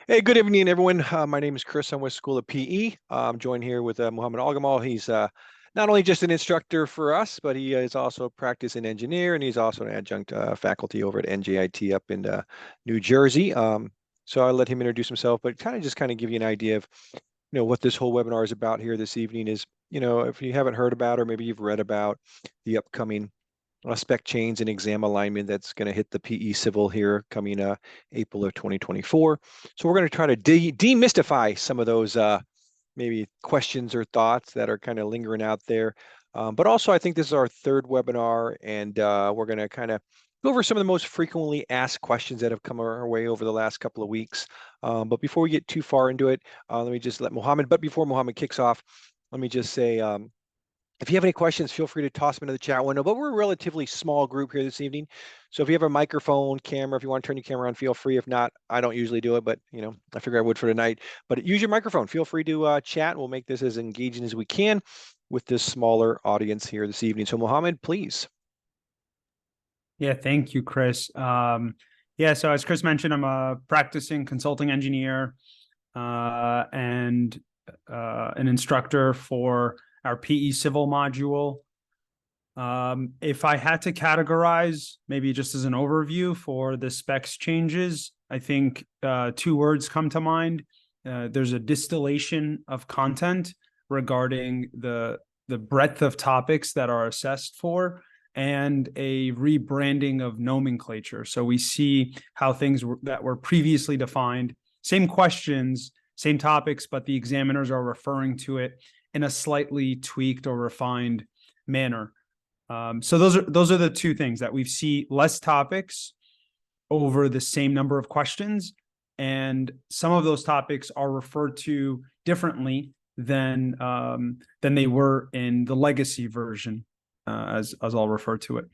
Hey, good evening, everyone. My name is Chris. I'm with School of PE. I'm joined here with Muhammad Algamal. He's not only just an instructor for us, but he is also a practicing engineer, and he's also an adjunct faculty over at NJIT up in New Jersey. So I'll let him introduce himself, but kind of give you an idea of what this whole webinar is about here this evening is, if you haven't heard about or maybe you've read about the upcoming spec change and exam alignment that's going to hit the PE Civil here coming April of 2024. So we're going to try to demystify some of those maybe questions or thoughts that are kind of lingering out there. But also, I think this is our third webinar, and we're going to kind of go over some of the most frequently asked questions that have come our way over the last couple of weeks. But before we get too far into it, let me just let Mohammed, but before Mohammed kicks off, let me just say, if you have any questions, feel free to toss them into the chat window. But we're a relatively small group here this evening. So if you have a microphone, camera, if you want to turn your camera on, feel free. If not, I don't usually do it, but I figure I would for tonight. But use your microphone. Feel free to chat. We'll make this as engaging as we can with this smaller audience here this evening. So Mohammed, please. Yeah, thank you, Chris. So as Chris mentioned, I'm a practicing consulting engineer and an instructor for our PE Civil module. If I had to categorize, maybe just as an overview for the specs changes, I think two words come to mind. There's a distillation of content regarding the breadth of topics that are assessed for, and a rebranding of nomenclature. So we see how things that were previously defined, same questions, same topics, but the examiners are referring to it in a slightly tweaked or refined manner. So those are the two things that we see: less topics over the same number of questions, and some of those topics are referred to differently than they were in the legacy version, as I'll refer to it.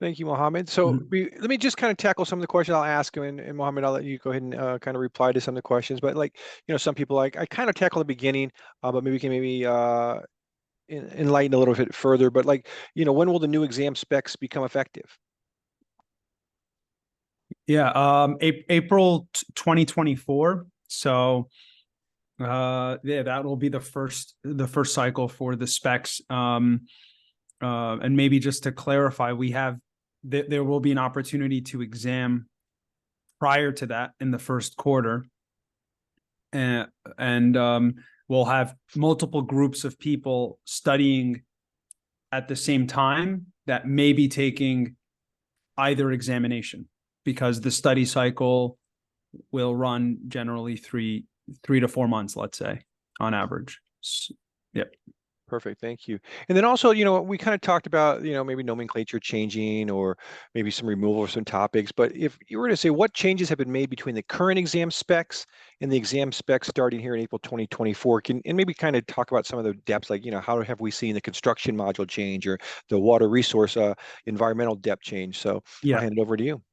Thank you, Mohammed. So let me just kind of tackle some of the questions I'll ask you, and Mohammed, I'll let you go ahead and kind of reply to some of the questions. But some people I kind of tackle the beginning, but maybe we can enlighten a little bit further. But when will the new exam specs become effective? Yeah, April 2024. So that will be the first cycle for the specs. And maybe just to clarify, there will be an opportunity to exam prior to that in the first quarter, and we'll have multiple groups of people studying at the same time that may be taking either examination, because the study cycle will run generally three to 4 months, let's say, on average. Yep. Perfect. Thank you. And then also, we kind of talked about, maybe nomenclature changing or maybe some removal of some topics. But if you were to say what changes have been made between the current exam specs and the exam specs starting here in April 2024, and maybe kind of talk about some of the depths, like, how have we seen the construction module change or the water resource environmental depth change? So Yeah. I'll hand it over to you.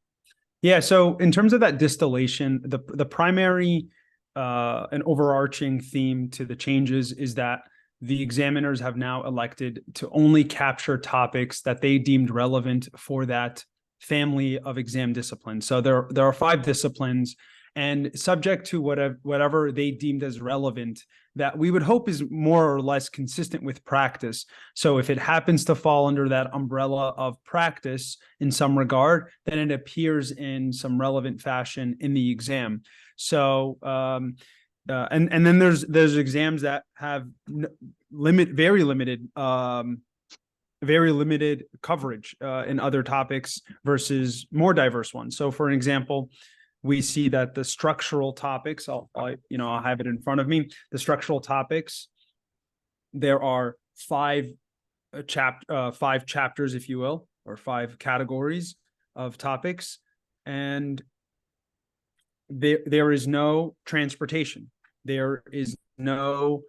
Yeah. So in terms of that distillation, the primary and overarching theme to the changes is that the examiners have now elected to only capture topics that they deemed relevant for that family of exam disciplines. So there are 5 disciplines, and subject to whatever they deemed as relevant, that we would hope is more or less consistent with practice. So if it happens to fall under that umbrella of practice in some regard, then it appears in some relevant fashion in the exam. So and then there's exams that have very limited coverage in other topics versus more diverse ones. So for an example, we see that the structural topics, I'll have it in front of me. The structural topics, there are 5 chapters, if you will, or 5 categories of topics, and there is no transportation. There is no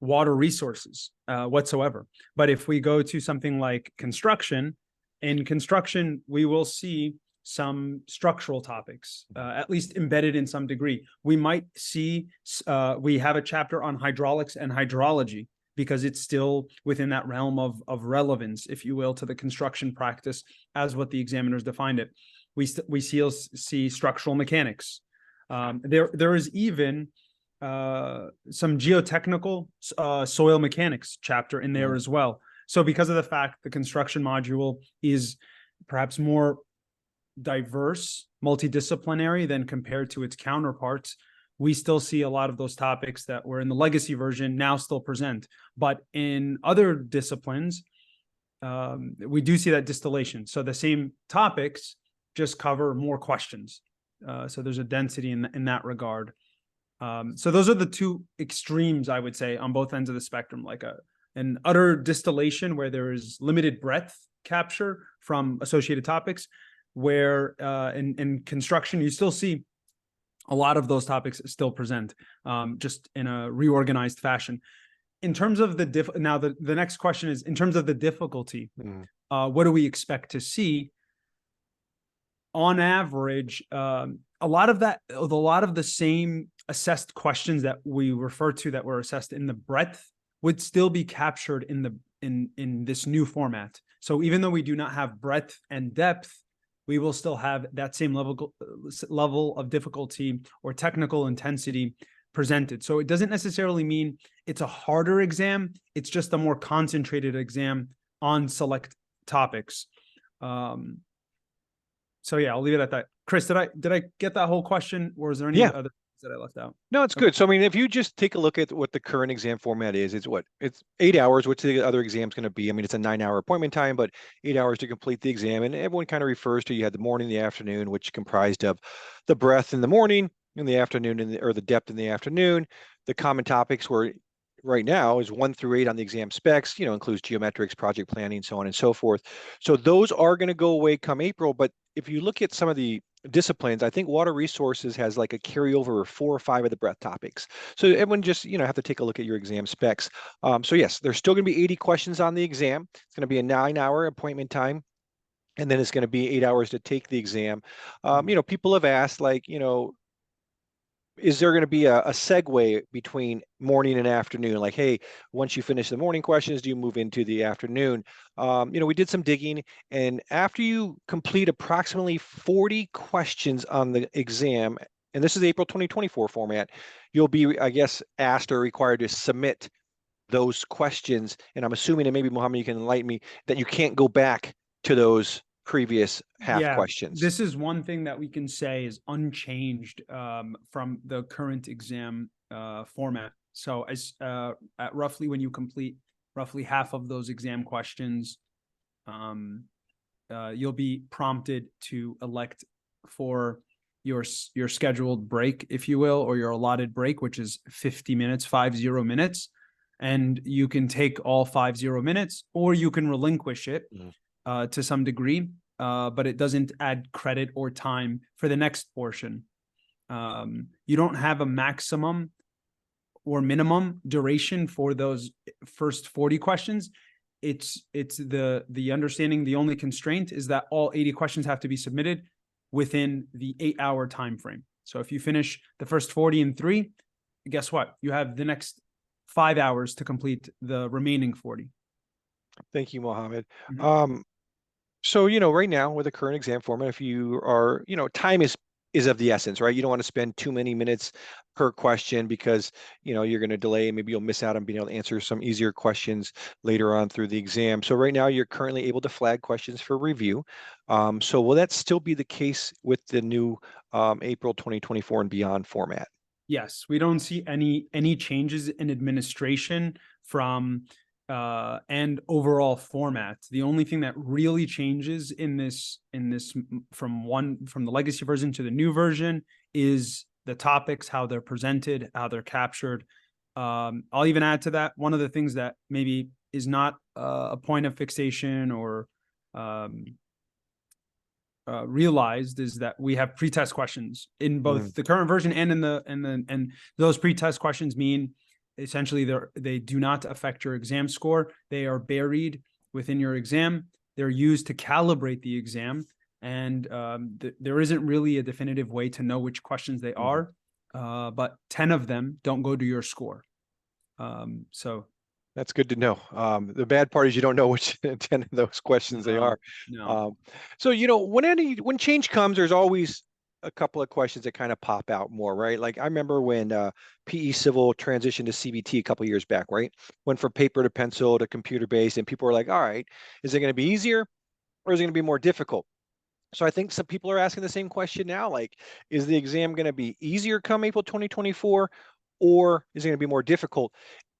water resources whatsoever. But if we go to something like construction, in construction, we will see some structural topics, at least embedded in some degree. We might see, we have a chapter on hydraulics and hydrology, because it's still within that realm of relevance, if you will, to the construction practice as what the examiners defined it. We see structural mechanics. There is even some geotechnical soil mechanics chapter in there as well. So because of the fact the construction module is perhaps more diverse, multidisciplinary than compared to its counterparts, we still see a lot of those topics that were in the legacy version now still present. But in other disciplines, we do see that distillation. So the same topics just cover more questions. So there's a density in that regard. So those are the two extremes, I would say, on both ends of the spectrum, like an utter distillation where there is limited breadth capture from associated topics, where in construction, you still see a lot of those topics still present, just in a reorganized fashion. In terms of now the next question is, in terms of the difficulty, what do we expect to see? On average, a lot of the same assessed questions that we refer to that were assessed in the breadth would still be captured in this new format. So even though we do not have breadth and depth, we will still have that same level of difficulty or technical intensity presented. So it doesn't necessarily mean it's a harder exam. It's just a more concentrated exam on select topics. So yeah, I'll leave it at that. Chris, did I get that whole question, or is there any other things that I left out? No, it's good. So, I mean, if you just take a look at what the current exam format is, it's 8 hours. What's the other exam's going to be? I mean, it's a 9-hour appointment time, but 8 hours to complete the exam. And everyone kind of refers to, you had the morning, the afternoon, which comprised of the breadth in the morning, in the afternoon, or the depth in the afternoon. The common topics were right now is 1 through 8 on the exam specs, includes geometrics, project planning, so on and so forth. So those are going to go away come April. But if you look at some of the disciplines, I think water resources has like a carryover of 4 or 5 of the breadth topics. So everyone just, have to take a look at your exam specs. So yes, there's still going to be 80 questions on the exam. It's going to be a 9-hour appointment time. And then it's going to be 8 hours to take the exam. People have asked, like, is there going to be a segue between morning and afternoon? Like, hey, once you finish the morning questions, do you move into the afternoon? We did some digging, and after you complete approximately 40 questions on the exam, and this is the April 2024 format, you'll be, I guess, asked or required to submit those questions. And I'm assuming, and maybe Mohammed, you can enlighten me, that you can't go back to those previous half questions. This is one thing that we can say is unchanged from the current exam format. So as at roughly when you complete roughly half of those exam questions, you'll be prompted to elect for your scheduled break, if you will, or your allotted break, which is 50 minutes, 50 minutes. And you can take all 50 minutes, or you can relinquish it to some degree, but it doesn't add credit or time for the next portion. You don't have a maximum or minimum duration for those first 40 questions. It's the understanding, the only constraint is that all 80 questions have to be submitted within the 8-hour time frame. So if you finish the first 40 in 3, guess what? You have the next 5 hours to complete the remaining 40. Thank you, Mohammed. So, right now with the current exam format, if you are, time is of the essence, right? You don't want to spend too many minutes per question because, you're going to delay and maybe you'll miss out on being able to answer some easier questions later on through the exam. So right now you're currently able to flag questions for review. So will that still be the case with the new April 2024 and beyond format? Yes, we don't see any changes in administration from and overall format. The only thing that really changes in this from the legacy version to the new version is the topics, how they're presented, how they're captured. I'll even add to that, one of the things that maybe is not a point of fixation or realized is that we have pretest questions in both the current version and those pretest questions mean essentially they do not affect your exam score. They are buried within your exam. They're used to calibrate the exam, and there isn't really a definitive way to know which questions they are. But 10 of them don't go to your score. So that's good to know. The bad part is you don't know which 10 of those questions they are. No. So, when change comes, there's always a couple of questions that kind of pop out more, right? Like I remember when PE Civil transitioned to CBT a couple of years back, right? Went from paper to pencil to computer based, and people were like, "All right, is it going to be easier or is it going to be more difficult?" So I think some people are asking the same question now, like, is the exam going to be easier come April 2024, or is it going to be more difficult?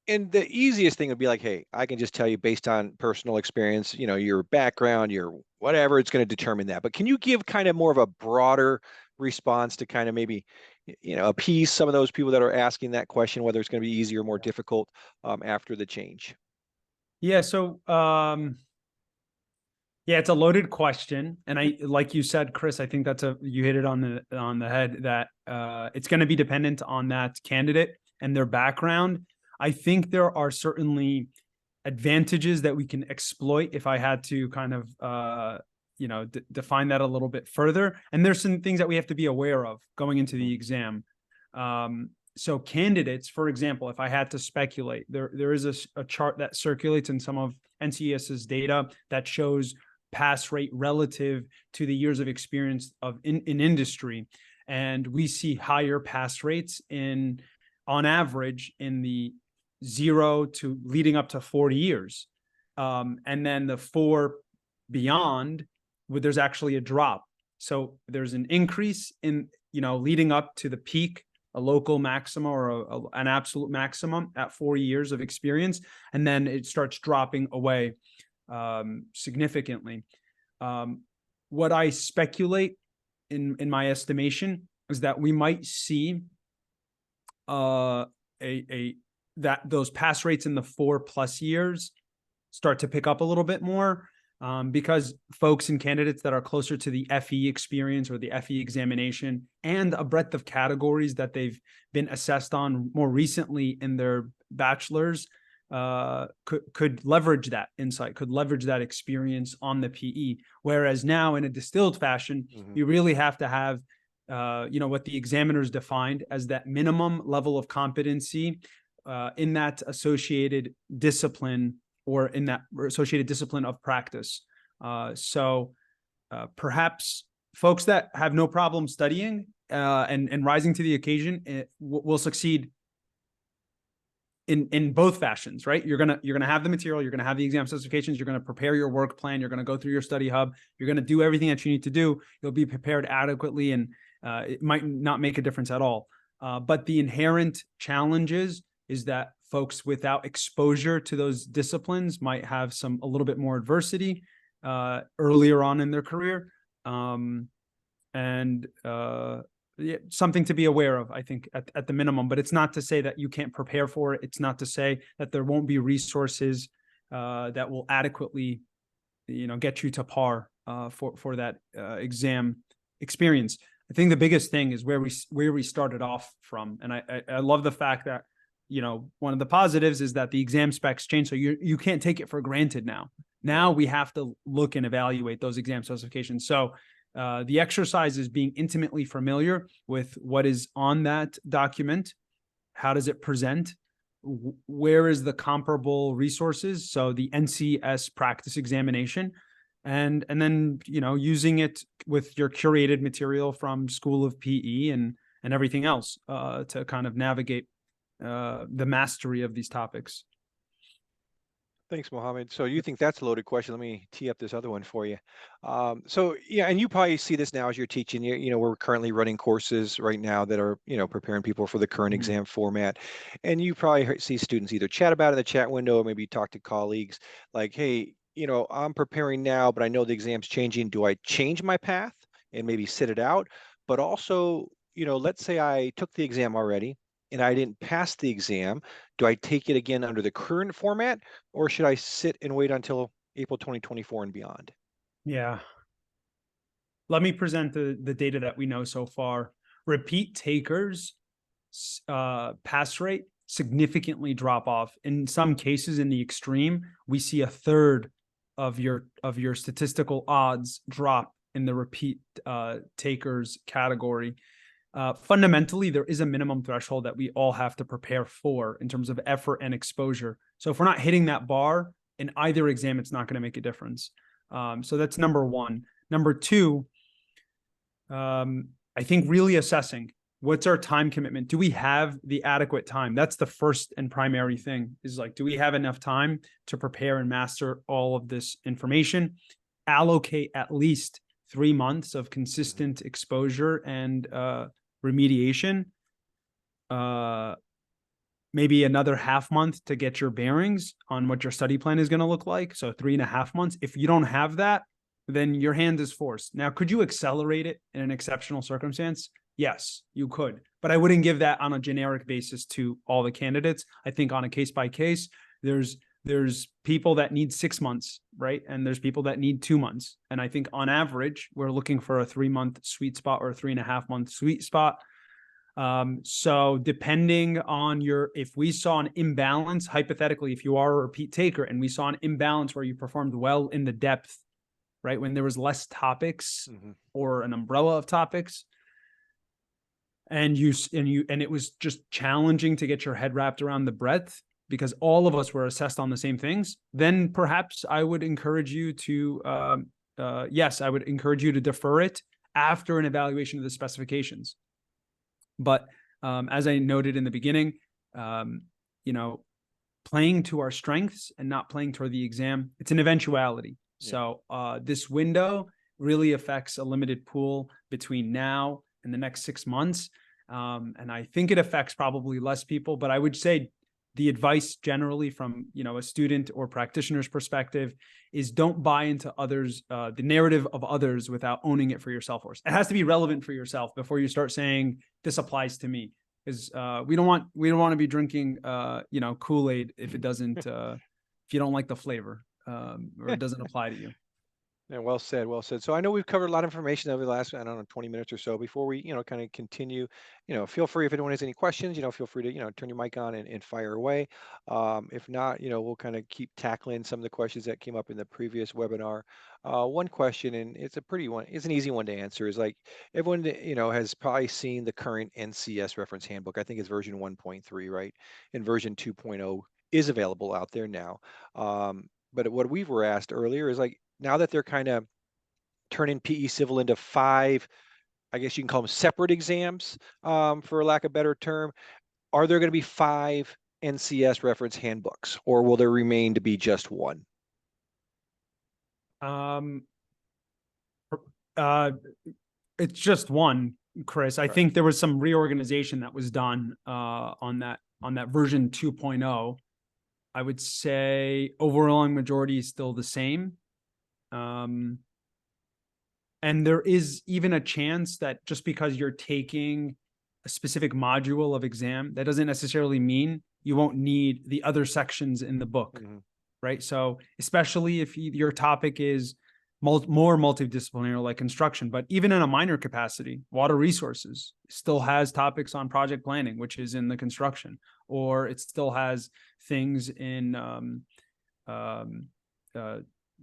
And the easiest thing would be like, hey, I can just tell you based on personal experience, your background, your whatever, it's going to determine that. But can you give kind of more of a broader response to kind of maybe, appease some of those people that are asking that question, whether it's going to be easier or more difficult after the change? Yeah. So, yeah, it's a loaded question, and like you said, Chris, I think you hit it on the head that it's going to be dependent on that candidate and their background. I think there are certainly advantages that we can exploit if I had to kind of define that a little bit further. And there's some things that we have to be aware of going into the exam. So candidates, for example, if I had to speculate, there is a chart that circulates in some of NCES's data that shows pass rate relative to the years of experience in industry. And we see higher pass rates on average in the 0 to leading up to 40 years. And then the 4 beyond, there's actually a drop. So there's an increase in, leading up to the peak, a local maximum or an absolute maximum at 4 years of experience. And then it starts dropping away significantly. What I speculate in my estimation is that we might see that those pass rates in the 4+ years start to pick up a little bit more, because folks and candidates that are closer to the FE experience or the FE examination and a breadth of categories that they've been assessed on more recently in their bachelor's could leverage that insight, could leverage that experience on the PE. Whereas now in a distilled fashion, you really have to have what the examiners defined as that minimum level of competency in that associated discipline or in that associated discipline of practice. So perhaps folks that have no problem studying and rising to the occasion will succeed in both fashions, right? You're gonna have the material, you're gonna have the exam specifications, you're gonna prepare your work plan, you're gonna go through your study hub, you're gonna do everything that you need to do. You'll be prepared adequately, and it might not make a difference at all. But the inherent challenges is that folks without exposure to those disciplines might have a little bit more adversity earlier on in their career, and something to be aware of, I think, at the minimum. But it's not to say that you can't prepare for it. It's not to say that there won't be resources that will adequately, get you to par for that exam experience. I think the biggest thing is where we started off from, and I love the fact that one of the positives is that the exam specs change, so you can't take it for granted now. Now we have to look and evaluate those exam specifications. So the exercise is being intimately familiar with what is on that document. How does it present? Where is the comparable resources? So the NCS practice examination, and then using it with your curated material from School of PE and everything else to kind of navigate the mastery of these topics. Thanks, Mohammed. So you think that's a loaded question. Let me tee up this other one for you. So yeah, and you probably see this now as you're teaching. We're currently running courses right now that are, preparing people for the current exam format. And you probably see students either chat about it in the chat window or maybe talk to colleagues like, hey, I'm preparing now, but I know the exam's changing. Do I change my path and maybe sit it out? But also, let's say I took the exam already and I didn't pass the exam. Do I take it again under the current format, or should I sit and wait until April 2024 and beyond? Yeah. Let me present the data that we know so far. Repeat takers pass rate significantly drop off. In some cases, in the extreme, we see a third of your statistical odds drop in the repeat takers category. Fundamentally, there is a minimum threshold that we all have to prepare for in terms of effort and exposure. So if we're not hitting that bar in either exam, it's not going to make a difference. So that's number one. Number two, I think really assessing what's our time commitment. Do we have the adequate time? That's the first and primary thing, is like, do we have enough time to prepare and master all of this information? Allocate at least 3 months of consistent exposure and remediation. Maybe another half month to get your bearings on what your study plan is going to look like. So 3.5 months. If you don't have that, then your hand is forced. Now, could you accelerate it in an exceptional circumstance? Yes, you could, but I wouldn't give that on a generic basis to all the candidates. I think on a case by case, there's people that need 6 months, right? And there's people that need 2 months. And I think on average, we're looking for a 3-month sweet spot or a 3.5-month sweet spot. So depending on if we saw an imbalance, hypothetically, if you are a repeat taker and we saw an imbalance where you performed well in the depth, right, when there was less topics or an umbrella of topics, and it was just challenging to get your head wrapped around the breadth because all of us were assessed on the same things, then perhaps I would encourage you to, yes, I would encourage you to defer it after an evaluation of the specifications. But as I noted in the beginning, playing to our strengths and not playing toward the exam, it's an eventuality. Yeah. So this window really affects a limited pool between now and the next 6 months. And I think it affects probably less people, but I would say the advice generally from, a student or practitioner's perspective is don't buy into others, the narrative of others without owning it for yourself first. It has to be relevant for yourself before you start saying this applies to me. Because we don't want to be drinking, Kool-Aid if it doesn't, if you don't like the flavor or it doesn't apply to you. Yeah, well said, well said. So I know we've covered a lot of information over the last, I don't know, 20 minutes or so. Before we, kind of continue, feel free if anyone has any questions, feel free to, turn your mic on and fire away. If not, we'll kind of keep tackling some of the questions that came up in the previous webinar. One question, and it's an easy one to answer, is like everyone, has probably seen the current NCS reference handbook. I think it's version 1.3, right? And version 2.0 is available out there now. But what we were asked earlier is like, now that they're kind of turning PE Civil into 5, I guess you can call them separate exams, for lack of a better term, are there going to be 5 NCS reference handbooks, or will there remain to be just one? It's just one, Chris. I think there was some reorganization that was done on that version 2.0. I would say overwhelming majority is still the same. And there is even a chance that just because you're taking a specific module of exam, that doesn't necessarily mean you won't need the other sections in the book, right? So especially if your topic is more multidisciplinary like construction, but even in a minor capacity, water resources still has topics on project planning, which is in the construction, or it still has things in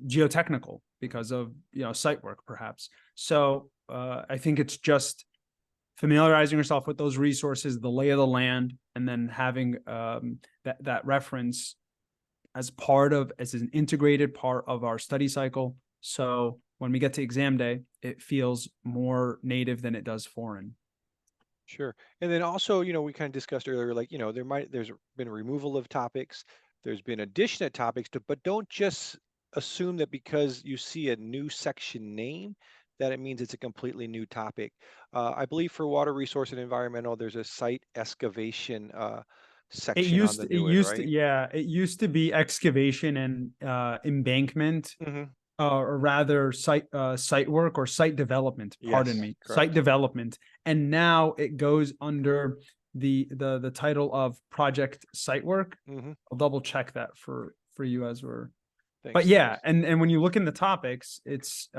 geotechnical because of site work perhaps. So I think it's just familiarizing yourself with those resources, the lay of the land, and then having that reference as an integrated part of our study cycle. So when we get to exam day, it feels more native than it does foreign. Sure. And then also, we kind of discussed earlier, like, there's been a removal of topics, there's been addition of topics, but don't just assume that because you see a new section name that it means it's a completely new topic. I believe for water resource and environmental, there's a site excavation section on the new one, right? It used to be excavation and embankment, or rather site work or site development. Pardon me, correct. Site development, and now it goes under the title of project site work. I'll double check that for you as we're. Thanks, but yeah, and when you look in the topics, it's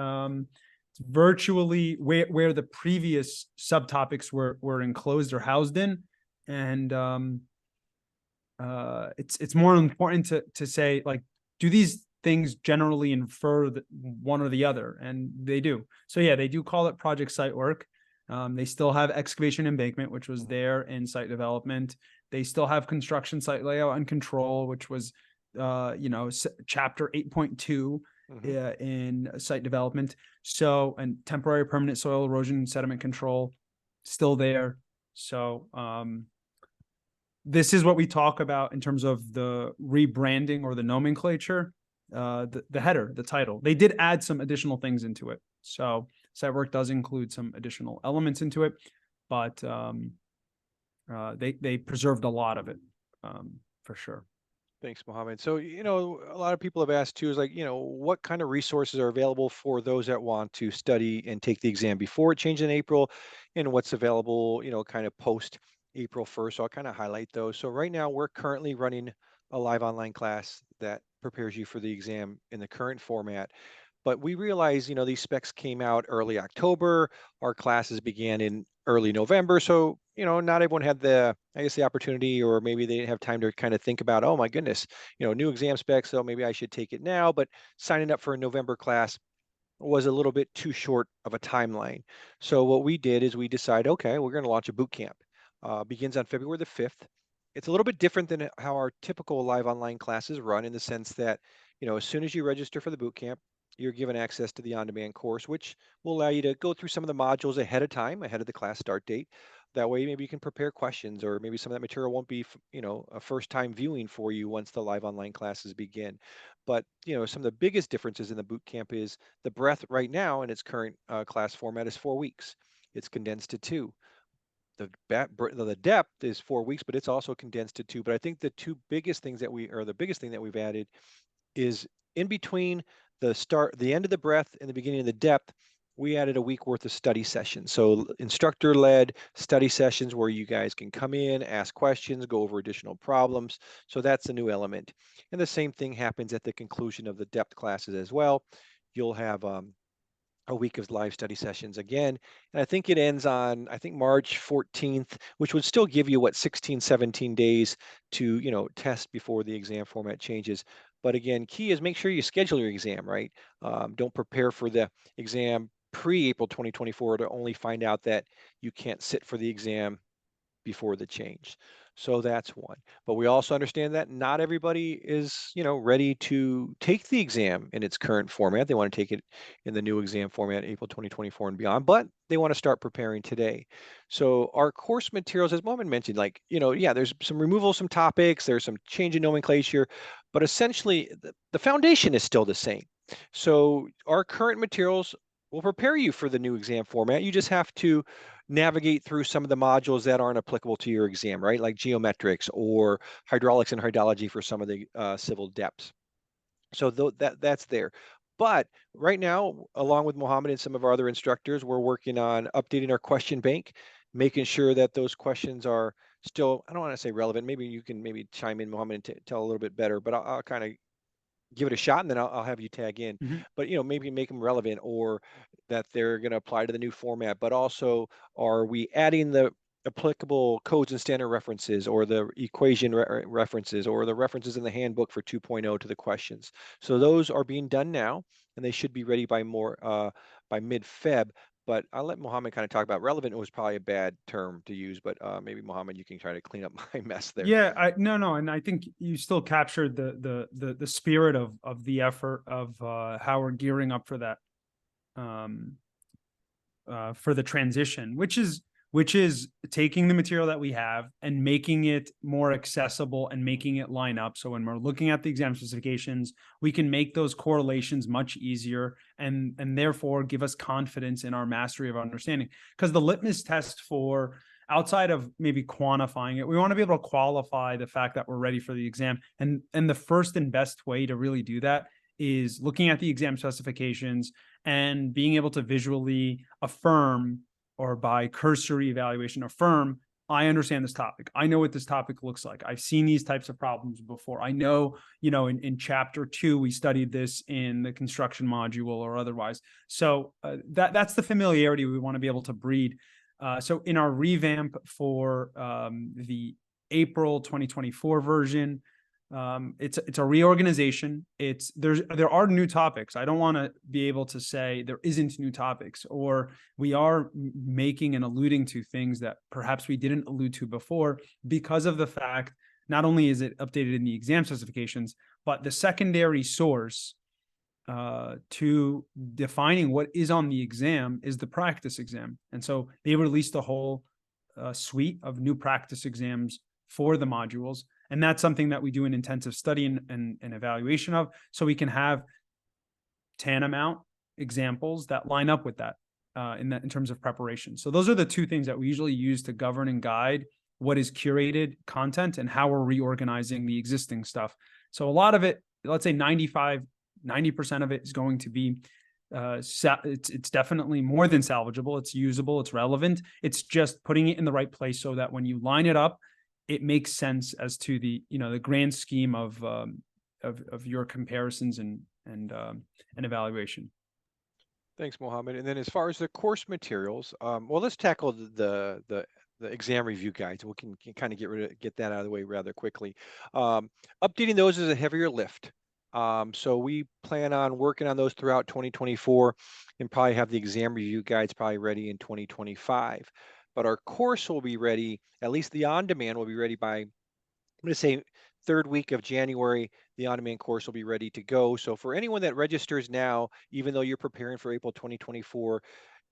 virtually where the previous subtopics were enclosed or housed in, and it's more important to say, like, do these things generally infer one or the other? And they do. So yeah, they do call it project site work. They still have excavation embankment, which was there in site development. They still have construction site layout and control, which was chapter 8.2 in site development. So, and temporary permanent soil erosion and sediment control, still there. So this is what we talk about in terms of the rebranding or the nomenclature, the header, the title. They did add some additional things into it. So site work does include some additional elements into it, but they preserved a lot of it, for sure. Thanks, Mohammed. So, a lot of people have asked too, is like, what kind of resources are available for those that want to study and take the exam before it changed in April, and what's available, kind of post April 1st. So I'll kind of highlight those. So right now we're currently running a live online class that prepares you for the exam in the current format. But we realize, these specs came out early October. Our classes began in early November. So, not everyone had I guess, the opportunity, or maybe they didn't have time to kind of think about, oh my goodness, new exam specs. So maybe I should take it now. But signing up for a November class was a little bit too short of a timeline. So what we did is we decided, okay, we're going to launch a boot camp. Begins on February the 5th. It's a little bit different than how our typical live online classes run, in the sense that, as soon as you register for the boot camp, you're given access to the on-demand course, which will allow you to go through some of the modules ahead of time, ahead of the class start date. That way, maybe you can prepare questions, or maybe some of that material won't be, a first-time viewing for you once the live online classes begin. But, some of the biggest differences in the boot camp is the breadth right now in its current class format is 4 weeks. It's condensed to two. The depth is 4 weeks, but it's also condensed to two. But I think the biggest thing that we've added is in between the end of the breadth and the beginning of the depth, we added a week worth of study sessions. So instructor-led study sessions where you guys can come in, ask questions, go over additional problems. So that's a new element. And the same thing happens at the conclusion of the depth classes as well. You'll have a week of live study sessions again. And I think it ends on, March 14th, which would still give you 16, 17 days to, test before the exam format changes. But again, key is make sure you schedule your exam, right? Don't prepare for the exam pre-April 2024 to only find out that you can't sit for the exam before the change. So that's one. But we also understand that not everybody is, ready to take the exam in its current format. They want to take it in the new exam format, April 2024 and beyond, but they want to start preparing today. So our course materials, as Mohammed mentioned, there's some removal of some topics, there's some change in nomenclature, but essentially the foundation is still the same. So our current materials will prepare you for the new exam format. You just have to navigate through some of the modules that aren't applicable to your exam, right? Like geometrics or hydraulics and hydrology for some of the civil depths. So that's there. But right now, along with Mohammed and some of our other instructors, we're working on updating our question bank, making sure that those questions are still, I don't want to say relevant. Maybe you can chime in, Mohammed, and tell a little bit better, but I'll kind of give it a shot, and then I'll have you tag in. Mhm. But maybe make them relevant, or that they're going to apply to the new format. But also, are we adding the applicable codes and standard references, or the equation references, or the references in the handbook for 2.0 to the questions? So those are being done now, and they should be ready by mid-Feb. But I'll let Mohammed kind of talk about relevant. It was probably a bad term to use, but maybe Mohammed, you can try to clean up my mess there. Yeah, no, and I think you still captured the spirit of the effort of how we're gearing up for that, for the transition, which is taking the material that we have and making it more accessible and making it line up. So when we're looking at the exam specifications, we can make those correlations much easier, and therefore give us confidence in our mastery of understanding. Because the litmus test for, outside of maybe quantifying it, we want to be able to qualify the fact that we're ready for the exam. And the first and best way to really do that is looking at the exam specifications and being able to visually affirm, or by cursory evaluation affirm, I understand this topic. I know what this topic looks like. I've seen these types of problems before. I know, in chapter 2, we studied this in the construction module or otherwise. So that's the familiarity we want to be able to breed. So in our revamp for the April 2024 version, it's a reorganization. There are new topics. I don't want to be able to say there isn't new topics, or we are making and alluding to things that perhaps we didn't allude to before, because of the fact not only is it updated in the exam specifications, but the secondary source to defining what is on the exam is the practice exam. And so they released a whole suite of new practice exams for the modules. And that's something that we do an intensive study and evaluation of, so we can have tantamount examples that line up with that in terms of preparation. So those are the two things that we usually use to govern and guide what is curated content and how we're reorganizing the existing stuff. So a lot of it, let's say 90% of it is going to be it's definitely more than salvageable. It's usable, it's relevant. It's just putting it in the right place so that when you line it up, it makes sense as to the grand scheme of your comparisons and evaluation. Thanks, Mohammed. And then as far as the course materials, well, let's tackle the exam review guides. We can kind of get that out of the way rather quickly. Updating those is a heavier lift. So we plan on working on those throughout 2024 and probably have the exam review guides probably ready in 2025. But our course will be ready, at least the on-demand will be ready by, I'm going to say, third week of January. The on-demand course will be ready to go. So for anyone that registers now, even though you're preparing for April 2024,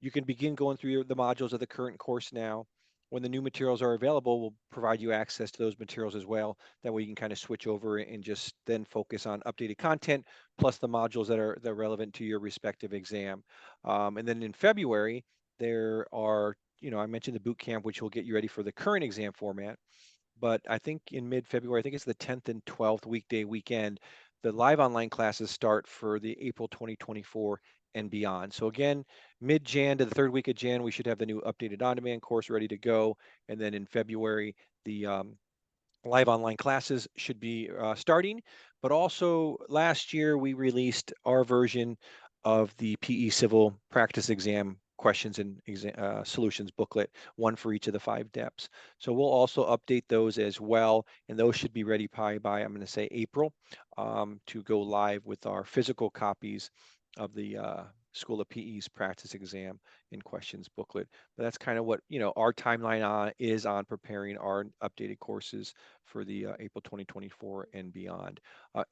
you can begin going through the modules of the current course now. When the new materials are available, we'll provide you access to those materials as well. That way you can kind of switch over and just then focus on updated content, plus the modules that are relevant to your respective exam. And then in February, there are, I mentioned the boot camp, which will get you ready for the current exam format. But I think in mid-February, I think it's the 10th and 12th weekend, the live online classes start for the April 2024 and beyond. So again, mid-Jan to the third week of Jan, we should have the new updated on-demand course ready to go. And then in February, the live online classes should be starting. But also last year, we released our version of the PE Civil Practice Exam questions and solutions booklet, one for each of the 5 depths. So we'll also update those as well, and those should be ready probably by, I'm going to say, April, to go live with our physical copies of the School of PE's practice exam and questions booklet. But that's kind of what our timeline is on preparing our updated courses for the April 2024 and beyond.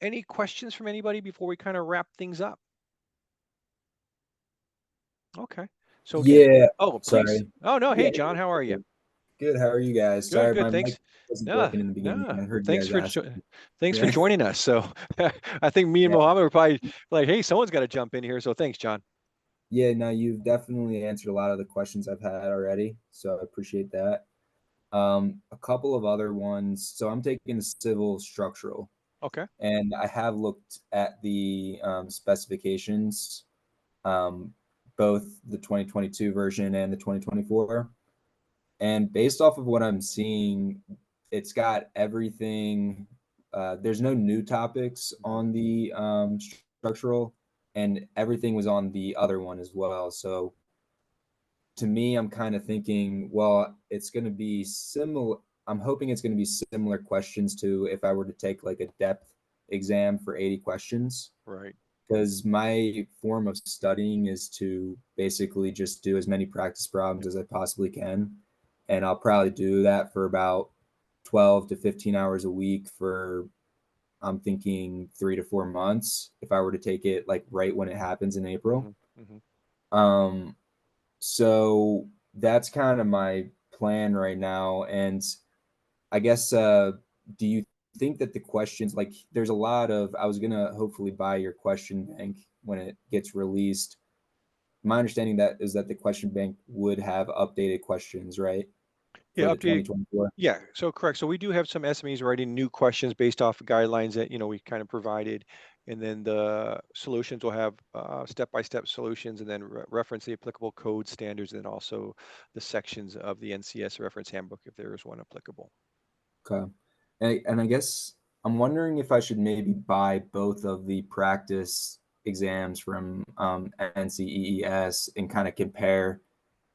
Any questions from anybody before we kind of wrap things up? Okay. So again, Yeah, oh, please. sorry. Oh, no. Yeah, Hey, John, how are you? good. How are you guys? Good, Sorry, good. my mic Thanks. wasn't Yeah, working in the beginning. no. I heard you Thanks guys for ask. thanks for Yeah, joining us. So I think me and yeah, Mohammed were probably like, hey, someone's got to jump in here. So thanks, John. yeah. No, you've definitely answered a lot of the questions I've had already, so I appreciate that. A couple of other ones. So I'm taking the civil structural, Okay. and I have looked at the specifications, um, both the 2022 version and the 2024. And based off of what I'm seeing, it's got everything. There's no new topics on the structural, and everything was on the other one as well. So to me, I'm kind of thinking, well, it's going to be similar. I'm hoping it's going to be similar questions to if I were to take like a depth exam for 80 questions. Right. Because my form of studying is to basically just do as many practice problems as I possibly can. And I'll probably do that for about 12 to 15 hours a week for, I'm thinking 3 to 4 months if I were to take it like right when it happens in April. Mm-hmm. Mm-hmm. Um, so that's kind of my plan right now. And I guess, do you think that the questions, like there's a lot of, I was going to hopefully buy your question bank when it gets released. My understanding that is that the question bank would have updated questions, right? Yeah, For the updated. 2024. Yeah, so correct. So we do have some SMEs writing new questions based off of guidelines that we kind of provided, and then the solutions will have step-by-step solutions, and then reference the applicable code standards, and then also the sections of the NCS reference handbook if there is one applicable. Okay. And I guess I'm wondering if I should maybe buy both of the practice exams from NCEES and kind of compare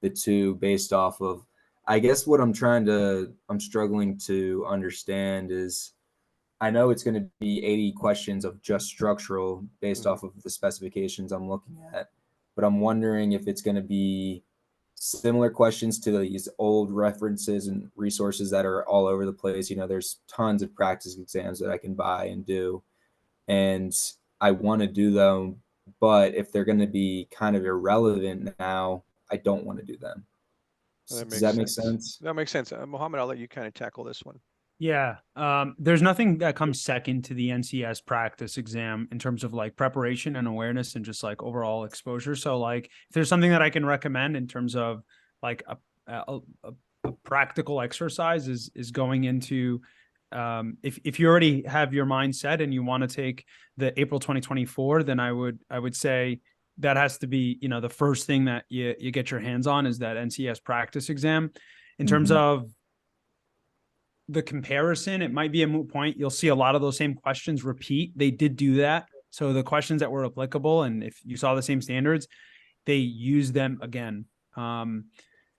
the two based off of, I guess what I'm struggling to understand is I know it's going to be 80 questions of just structural based Hmm. off of the specifications I'm looking at, but I'm wondering if it's going to be similar questions to these old references and resources that are all over the place. There's tons of practice exams that I can buy and do, and I want to do them but if they're going to be kind of irrelevant now, I don't want to do them. That Does makes that make sense. sense? That makes sense. Mohammed, I'll let you kind of tackle this one. Yeah. There's nothing that comes second to the NCS practice exam in terms of like preparation and awareness and just like overall exposure. So like if there's something that I can recommend in terms of like a, a practical exercise is going into if you already have your mind set and you want to take the April 2024, then I would say that has to be, you know, the first thing that you get your hands on is that NCS practice exam. In terms of the comparison, it might be a moot point. You'll see a lot of those same questions repeat. They did do that. So the questions that were applicable, and if you saw the same standards, they use them again. And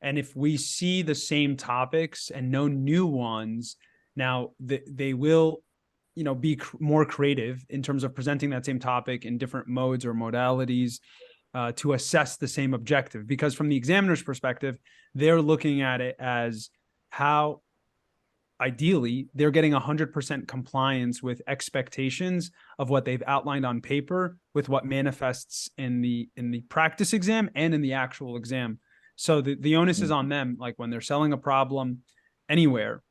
if we see the same topics and no new ones, now they will, you know, be more creative in terms of presenting that same topic in different modes or modalities to assess the same objective. Because from the examiner's perspective, they're looking at it as how ideally they're getting 100% compliance with expectations of what they've outlined on paper with what manifests in the practice exam and in the actual exam. So the onus is on them. Like when they're selling a problem anywhere,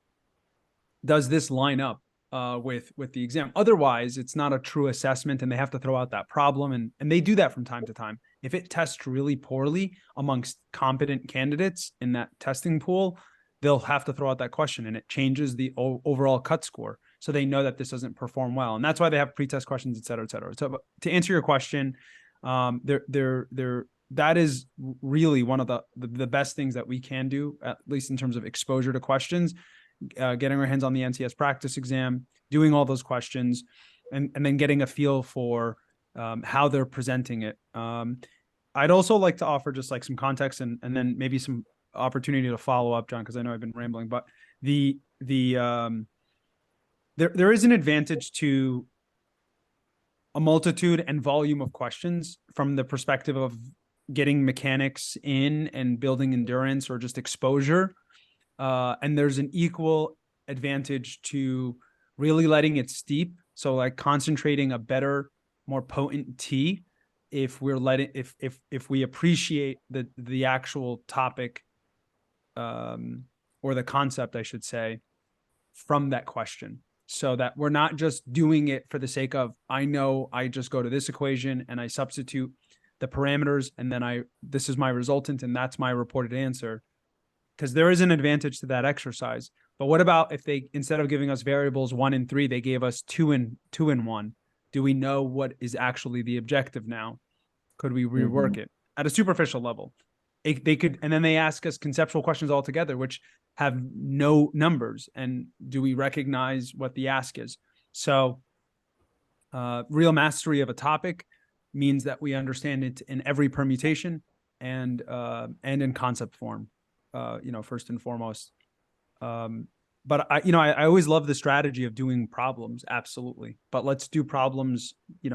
does this line up with the exam? Otherwise, it's not a true assessment and they have to throw out that problem. And they do that from time to time. If it tests really poorly amongst competent candidates in that testing pool, they'll have to throw out that question and it changes the overall cut score. So they know that this doesn't perform well. And that's why they have pretest questions, et cetera, et cetera. So to answer your question, that is really one of the best things that we can do, at least in terms of exposure to questions, getting our hands on the NCS practice exam, doing all those questions, and then getting a feel for how they're presenting it. I'd also like to offer just like some context and then maybe some opportunity to follow up, John, because I know I've been rambling, but there is an advantage to a multitude and volume of questions from the perspective of getting mechanics in and building endurance or just exposure. And there's an equal advantage to really letting it steep. So like concentrating a better, more potent tea if we're letting if we appreciate the actual topic or the concept, I should say, from that question, so that we're not just doing it for the sake of, I know I just go to this equation and I substitute the parameters and then this is my resultant and that's my reported answer, because there is an advantage to that exercise. But what about if they, instead of giving us variables 1 and 3, they gave us 2 and 1? Do we know what is actually the objective now? Could we rework it at a superficial level? They could, and then they ask us conceptual questions altogether, which have no numbers. And do we recognize what the ask is? So real mastery of a topic means that we understand it in every permutation and in concept form, first and foremost. But I always love the strategy of doing problems. Absolutely. But let's do problems,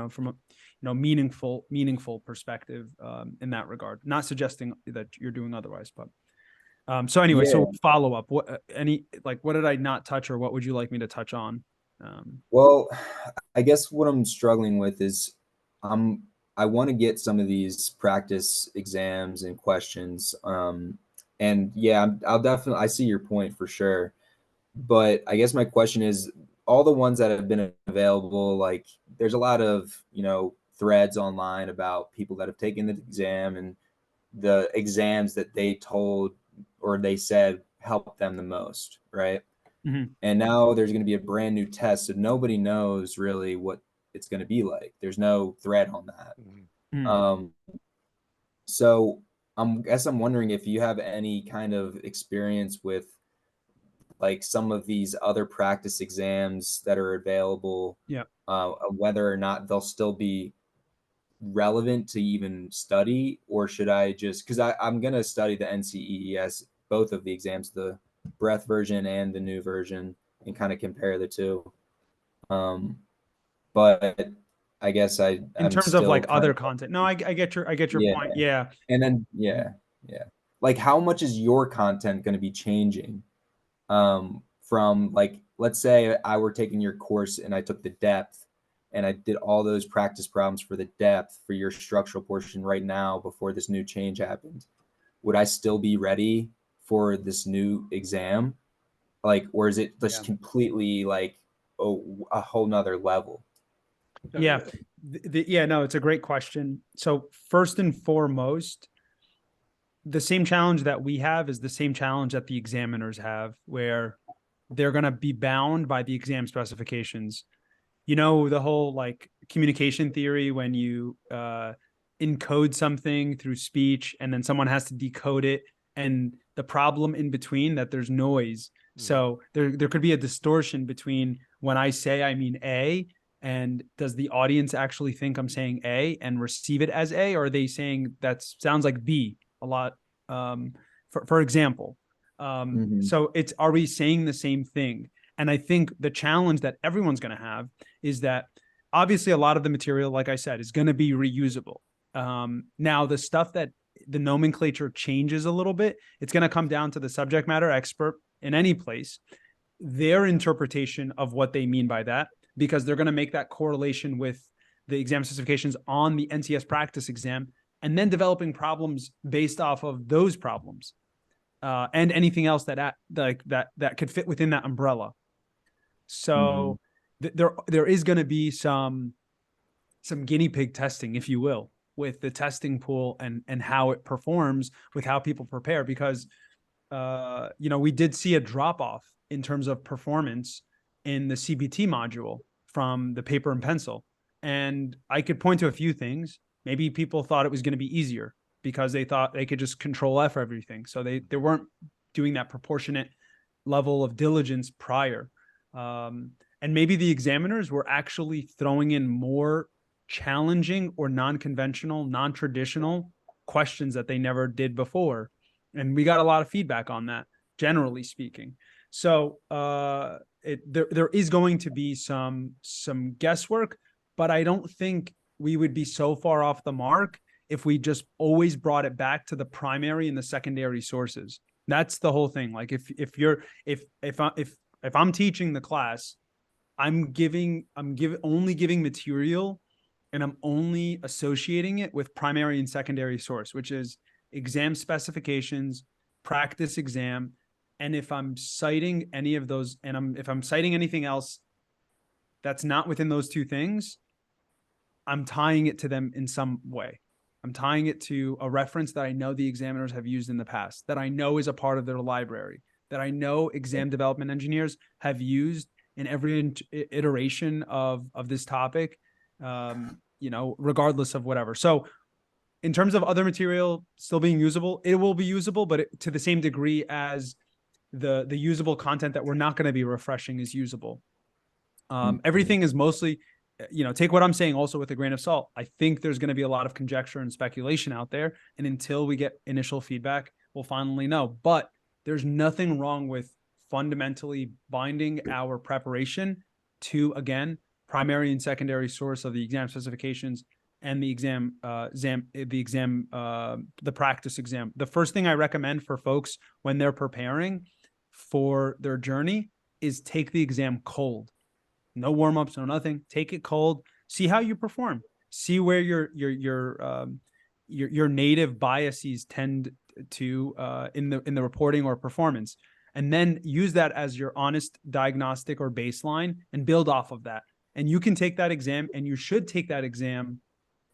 from a, meaningful perspective, in that regard, not suggesting that you're doing otherwise, but, so anyway, so follow up, what did I not touch or what would you like me to touch on? Well, I guess what I'm struggling with is I want to get some of these practice exams and questions. And yeah, I see your point for sure. But I guess my question is, all the ones that have been available, like there's a lot of, threads online about people that have taken the exam and the exams that they told or they said helped them the most, right? Mm-hmm. And now there's going to be a brand new test, so nobody knows really what it's going to be like. There's no thread on that. Mm-hmm. So I'm wondering if you have any kind of experience with like some of these other practice exams that are available, yeah, whether or not they'll still be relevant to even study, or should I just, because I'm going to study the NCEES, both of the exams, the breadth version and the new version, and kind of compare the two. But I guess in I'm terms of still like other of, content. No, I get your point. Yeah. And then, yeah. Like how much is your content going to be changing? From like, let's say I were taking your course and I took the depth, and I did all those practice problems for the depth for your structural portion right now before this new change happened, would I still be ready for this new exam? Like, or is it just completely like a whole nother level? Yeah. Yeah, no, it's a great question. So first and foremost, the same challenge that we have is the same challenge that the examiners have, where they're going to be bound by the exam specifications. You know, the whole like communication theory, when you encode something through speech and then someone has to decode it, and the problem in between, that there's noise. So there could be a distortion between when I say I mean A, and does the audience actually think I'm saying A and receive it as A, or are they saying that sounds like B a lot? For example, so it's, are we saying the same thing? And I think the challenge that everyone's going to have is that obviously a lot of the material, like I said, is going to be reusable. Now, the stuff that the nomenclature changes a little bit, it's going to come down to the subject matter expert in any place, their interpretation of what they mean by that, because they're going to make that correlation with the exam specifications on the NCS practice exam, and then developing problems based off of those problems, and anything else that could fit within that umbrella. So there is going to be some guinea pig testing, if you will, with the testing pool and how it performs with how people prepare, because we did see a drop off in terms of performance in the CBT module from the paper and pencil. And I could point to a few things. Maybe people thought it was going to be easier because they thought they could just control F everything. So they weren't doing that proportionate level of diligence prior. And maybe the examiners were actually throwing in more challenging or non-conventional, non-traditional questions that they never did before. And we got a lot of feedback on that, generally speaking. So there is going to be some guesswork, but I don't think we would be so far off the mark if we just always brought it back to the primary and the secondary sources. That's the whole thing. Like if I'm teaching the class, I'm only giving material, and I'm only associating it with primary and secondary source, which is exam specifications, practice exam. And if I'm citing any of those, and if I'm citing anything else that's not within those two things, I'm tying it to them in some way. I'm tying it to a reference that I know the examiners have used in the past, that I know is a part of their library, that I know exam development engineers have used in every iteration of this topic, regardless of whatever. So in terms of other material still being usable, it will be usable, but to the same degree as the usable content that we're not going to be refreshing is usable. Everything is mostly, take what I'm saying also with a grain of salt. I think there's going to be a lot of conjecture and speculation out there. And until we get initial feedback, we'll finally know. But there's nothing wrong with fundamentally binding our preparation to, again, primary and secondary source of the exam specifications and the the practice exam. The first thing I recommend for folks when they're preparing for their journey is take the exam cold. No warm-ups, no nothing. Take it cold. See how you perform. See where your native biases tend to in the reporting or performance, and then use that as your honest diagnostic or baseline and build off of that. And you can take that exam, and you should take that exam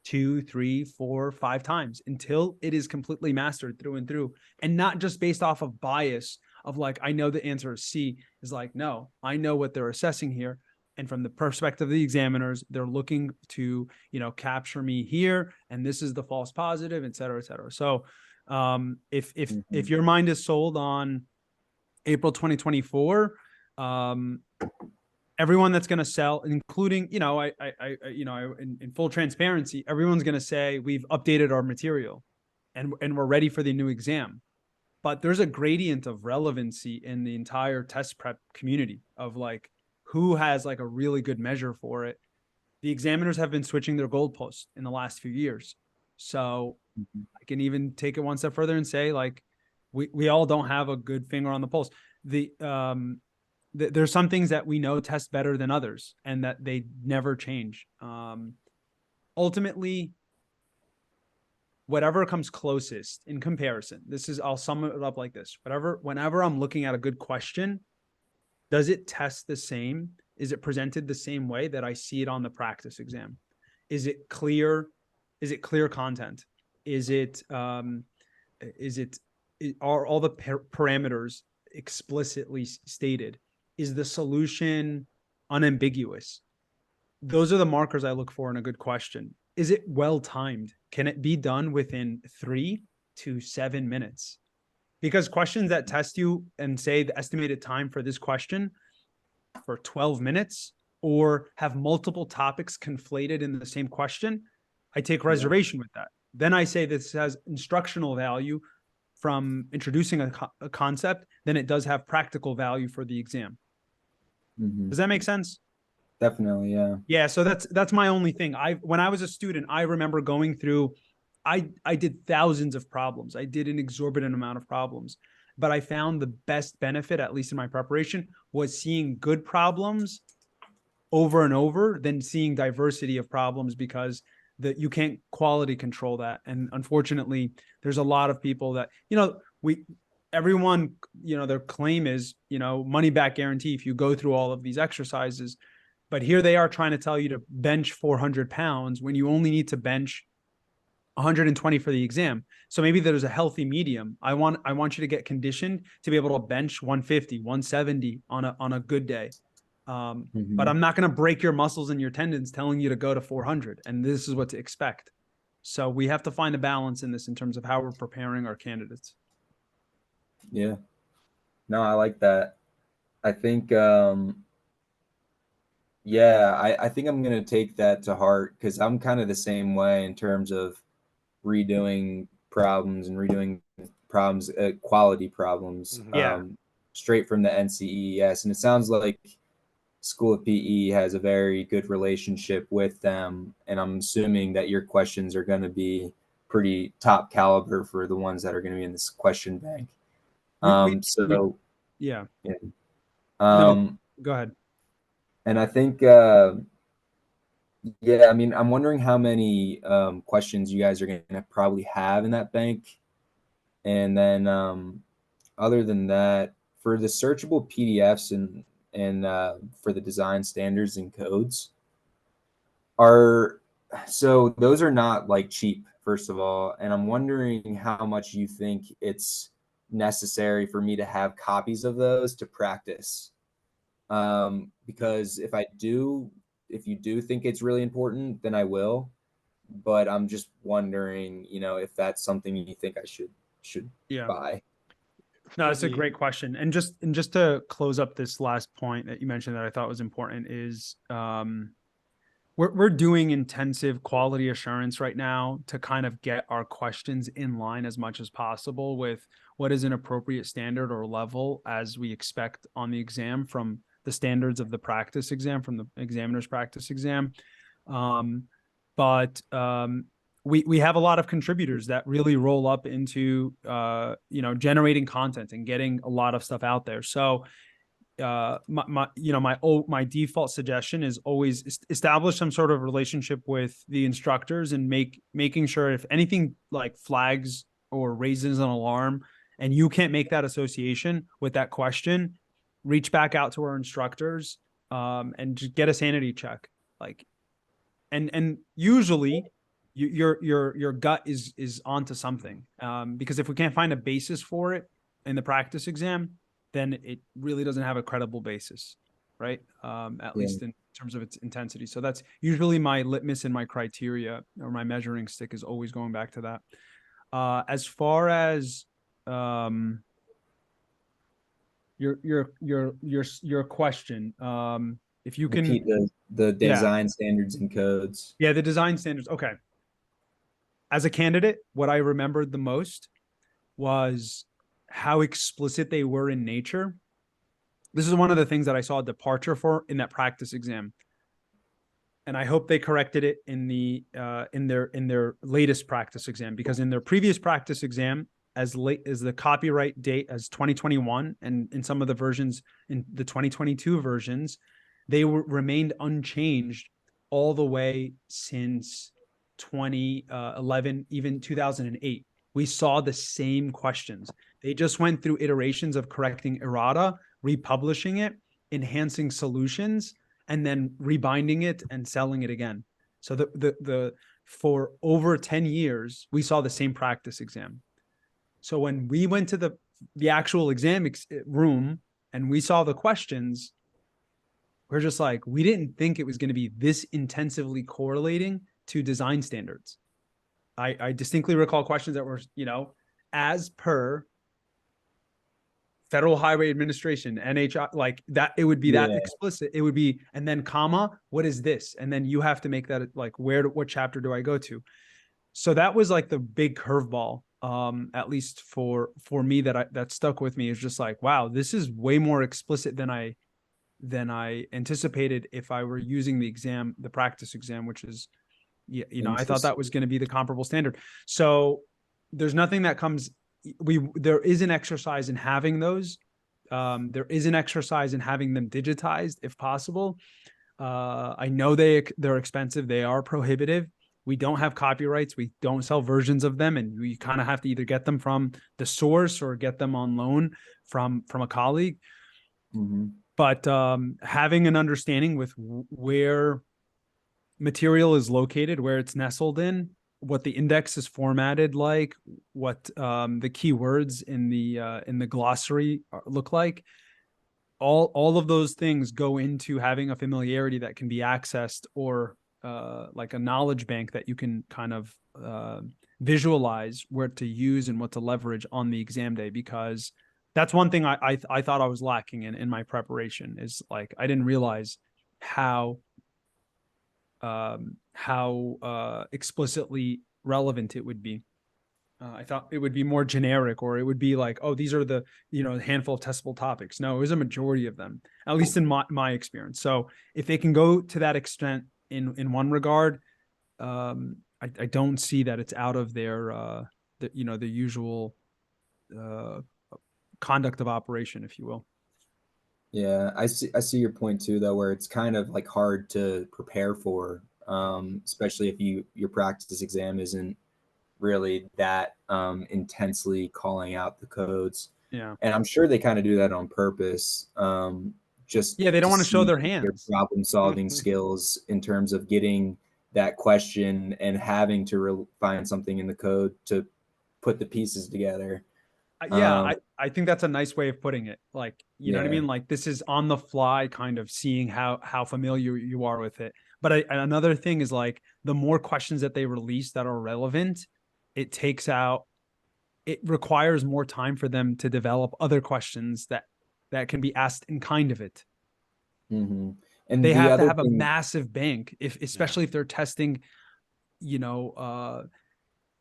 2, 3, 4, 5 times until it is completely mastered through and through, and not just based off of bias of like, I know the answer is C. Is like, no, I know what they're assessing here. And from the perspective of the examiners, they're looking to, capture me here, and this is the false positive, et cetera, et cetera. So if your mind is sold on April 2024, everyone that's going to sell, including, in full transparency, everyone's going to say we've updated our material and we're ready for the new exam. But there's a gradient of relevancy in the entire test prep community of like, who has like a really good measure for it. The examiners have been switching their goalposts in the last few years. So I can even take it one step further and say, like, we all don't have a good finger on the pulse. there's some things that we know test better than others and that they never change. Ultimately, whatever comes closest in comparison, I'll sum it up like this. Whenever I'm looking at a good question, does it test the same? Is it presented the same way that I see it on the practice exam? Is it clear? Is it clear content? Are all the parameters explicitly stated? Is the solution unambiguous? Those are the markers I look for in a good question. Is it well timed? Can it be done within 3 to 7 minutes? Because questions that test you and say the estimated time for this question for 12 minutes or have multiple topics conflated in the same question, I take reservation with that. Then I say this has instructional value from introducing a concept, then it does have practical value for the exam. Does that make sense? Definitely, yeah. Yeah, so that's my only thing. When I was a student, I remember going through, I did thousands of problems. I did an exorbitant amount of problems, but I found the best benefit, at least in my preparation, was seeing good problems over and over than seeing diversity of problems, because that you can't quality control that. And unfortunately, there's a lot of people that, everyone, their claim is, money back guarantee if you go through all of these exercises. But here they are trying to tell you to bench 400 pounds when you only need to bench 120 for the exam. So maybe there's a healthy medium. I want you to get conditioned to be able to bench 150, 170 on a good day. But I'm not going to break your muscles and your tendons telling you to go to 400. And this is what to expect. So we have to find a balance in this in terms of how we're preparing our candidates. Yeah. No, I like that. I think, I think I'm going to take that to heart, because I'm kind of the same way in terms of redoing problems and redoing problems, quality problems, straight from the NCEES. And it sounds like School of PE has a very good relationship with them. And I'm assuming that your questions are going to be pretty top caliber for the ones that are going to be in this question bank. Yeah. No, go ahead. And I think, I mean, I'm wondering how many questions you guys are going to probably have in that bank. And then other than that, for the searchable PDFs and for the design standards and codes, those are not like cheap, first of all. And I'm wondering how much you think it's necessary for me to have copies of those to practice. Because if you do think it's really important, then I will. But I'm just wondering, if that's something you think I should buy. No, that's a great question. And just to close up this last point that you mentioned that I thought was important is, we're doing intensive quality assurance right now to kind of get our questions in line as much as possible with what is an appropriate standard or level as we expect on the exam from the standards of the practice exam, from the examiner's practice exam. But we have a lot of contributors that really roll up into, generating content and getting a lot of stuff out there. So my default suggestion is always establish some sort of relationship with the instructors and making sure if anything like flags or raises an alarm and you can't make that association with that question, reach back out to our instructors and just get a sanity check. And usually your gut is onto something, because if we can't find a basis for it in the practice exam, then it really doesn't have a credible basis, right? At least in terms of its intensity. So that's usually my litmus and my criteria, or my measuring stick is always going back to that. As far as your question, if you can repeat the design standards and codes. Yeah, the design standards. Okay. As a candidate, what I remembered the most was how explicit they were in nature. This is one of the things that I saw a departure for in that practice exam. And I hope they corrected it in the in their latest practice exam, because in their previous practice exam, as late as the copyright date as 2021, and in some of the versions, in the 2022 versions, they remained unchanged all the way since 2011, even 2008. We saw the same questions. They just went through iterations of correcting errata, republishing it, enhancing solutions, and then rebinding it and selling it again. So the for over 10 years, we saw the same practice exam. So when we went to the actual exam room and we saw the questions, we're just like, we didn't think it was going to be this intensively correlating to design standards. I distinctly recall questions that were, as per Federal Highway Administration, NHI, like that, it would be that explicit. It would be, and then comma, what is this? And then you have to make that like, what chapter do I go to? So that was like the big curveball, at least for me, that stuck with me, is just like, wow, this is way more explicit than I anticipated if I were using the practice exam, which is, I thought that was going to be the comparable standard. So there's nothing that comes, there is an exercise in having those. There is an exercise in having them digitized if possible. I know they're expensive. They are prohibitive. We don't have copyrights. We don't sell versions of them. And we kind of have to either get them from the source or get them on loan from a colleague. Mm-hmm. But having an understanding with where material is located, where it's nestled in, what the index is formatted like, what the keywords in the glossary look like, all of those things go into having a familiarity that can be accessed, or like a knowledge bank that you can kind of visualize where to use and what to leverage on the exam day. Because that's one thing I thought I was lacking in my preparation, is like, I didn't realize how explicitly relevant it would be. I thought it would be more generic, or it would be like, oh, these are the, handful of testable topics. No, it was a majority of them, at least in my experience. So if they can go to that extent in one regard, I don't see that it's out of their, the usual conduct of operation, if you will. Yeah, I see your point too, though, where it's kind of like hard to prepare for, especially if your practice exam isn't really that intensely calling out the codes. Yeah. And I'm sure they kind of do that on purpose, just they don't want to show their see hands. problem solving skills in terms of getting that question and having to find something in the code to put the pieces together. Yeah, I think that's a nice way of putting it. Like, you know what I Yeah. mean? Like, this is on the fly, kind of seeing how familiar you are with it. But another thing is, like, the more questions that they release that are relevant, it requires more time for them to develop other questions that can be asked in kind of it. Mm-hmm. And They the have to other have a thing, massive bank, especially if they're testing,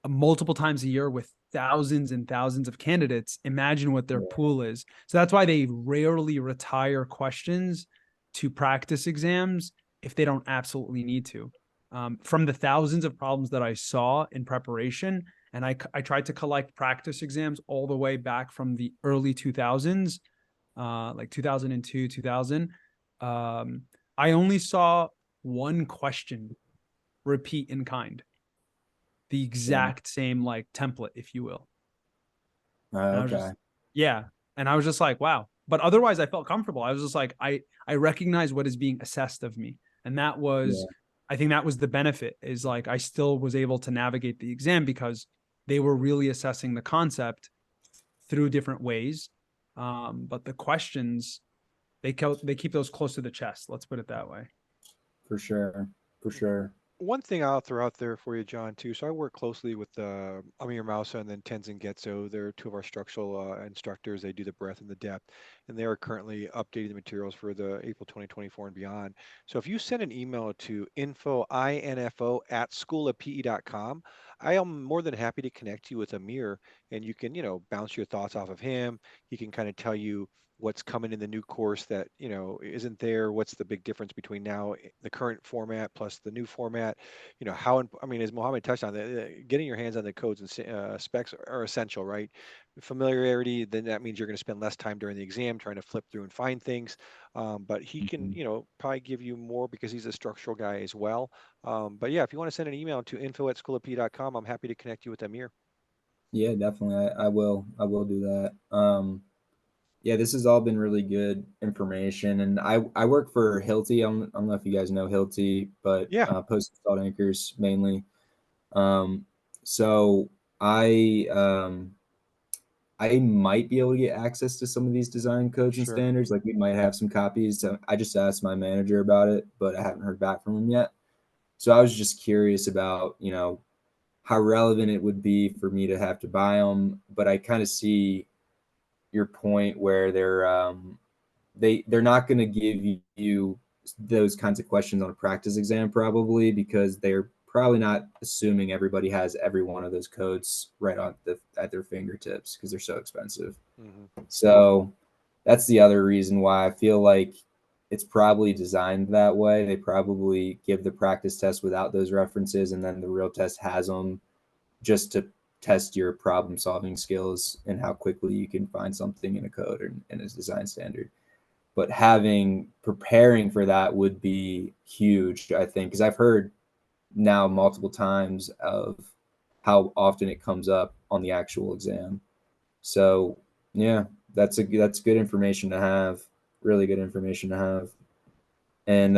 multiple times a year with thousands and thousands of candidates. Imagine what their pool is. So that's why they rarely retire questions to practice exams if they don't absolutely need to. From the thousands of problems that I saw in preparation, and I tried to collect practice exams all the way back from the early 2000s, like 2002, 2000. I only saw one question repeat in kind, the exact same like template, if you will. And I was okay. And I was just like, wow. But otherwise I felt comfortable. I was just like, I recognize what is being assessed of me. And that was, I think that was the benefit, is like, I still was able to navigate the exam because they were really assessing the concept through different ways. But the questions, they keep those close to the chest. Let's put it that way. For sure. For sure. One thing I'll throw out there for you, John, too. So I work closely with Amir Mausa and then Tenzin Getzo. They're two of our structural instructors. They do the breadth and the depth, and they are currently updating the materials for the April 2024 and beyond. So if you send an email to info@schoolofpe.com, I am more than happy to connect you with Amir, and you can, bounce your thoughts off of him. He can kind of tell you, what's coming in the new course that, you know, isn't there, what's the big difference between now, the current format plus the new format, you know, I mean, as Mohammed touched on, getting your hands on the codes and specs are essential, right? Familiarity, then that means you're going to spend less time during the exam trying to flip through and find things. But he can, Mhm. you know, probably give you more because he's a structural guy as well. But yeah, if you want to send an email to info@schoolofp.com, I'm happy to connect you with Amir. Yeah, definitely. I will. I will do that. Yeah, this has all been really good information, and I work for Hilti. I don't know if you guys know Hilti, but Yeah, post installed anchors mainly. Um, so I I might be able to get access to some of these design codes and sure. standards. Like we might have some copies. I just asked my manager about it, but I haven't heard back from him yet. So I was just curious about, you know, how relevant it would be for me to have to buy them. But I kind of see your point where they're not going to give you those kinds of questions on a practice exam probably because they're probably not assuming everybody has every one of those codes right on at their fingertips because they're so expensive. Hmm. So that's the other reason why I feel like it's probably designed that way. They probably give the practice test without those references, and then the real test has them just to test your problem solving skills and how quickly you can find something in a code or in a design standard. But having preparing for that would be huge, I think, because I've heard now multiple times of how often it comes up on the actual exam. So yeah, that's good information to have. Really good information to have. And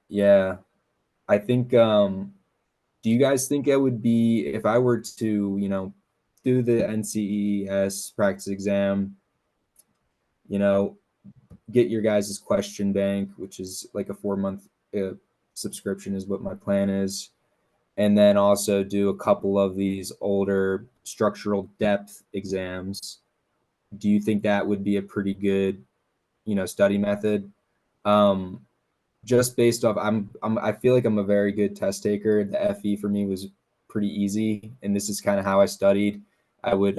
yeah, I think do you guys think it would be if I were to, you know, do the NCES practice exam, you know, get your guys' question bank, which is like a 4 month subscription, is what my plan is. And then also do a couple of these older structural depth exams. Do you think that would be a pretty good, you know, study method? Um, just based off, I feel like I'm a very good test taker. The FE for me was pretty easy, and this is kind of how I studied. I would